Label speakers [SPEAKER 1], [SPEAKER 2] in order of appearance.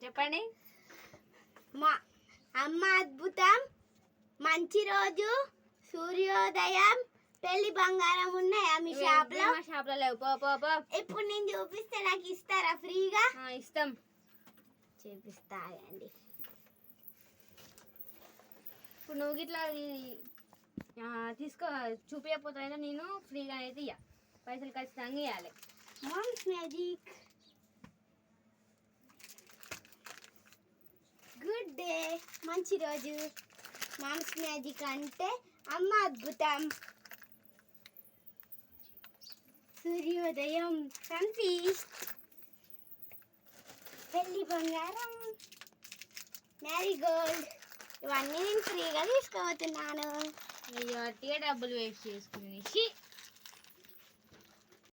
[SPEAKER 1] చెప్పండి.
[SPEAKER 2] మా అమ్మ అద్భుతం, మంచి రోజు, సూర్యోదయం, పెళ్లి బంగారం ఉన్నాయా మీ షాప్ లో?
[SPEAKER 1] మా షాప్ లో లేవు. పో.
[SPEAKER 2] ఇప్పుడు నేను చూపిస్తే నాకు ఇస్తారా ఫ్రీగా?
[SPEAKER 1] ఇస్తాం.
[SPEAKER 2] చూపిస్తాయండి.
[SPEAKER 1] ఇప్పుడు నువ్వు గిట్లా తీసుకో చూపించకపోతే నేను ఫ్రీగా అయితే ఇయ్య, పైసలు ఖచ్చితంగా ఇవ్వాలి.
[SPEAKER 2] Mom's Magic. గుడ్ డే, మంచి రోజు. మామ్స్ మ్యాజిక్ అంటే అమ్మ అద్భుతం, సూర్యోదయం, సన్ఫీస్ట్, పెళ్లి బంగారం, మ్యారీగోల్డ్, ఇవన్నీ నేను ఫ్రీగా తీసుకోబోతున్నాను.
[SPEAKER 1] అయ్యో అట్టిగా డబ్బులు వేస్ట్ చేసుకుని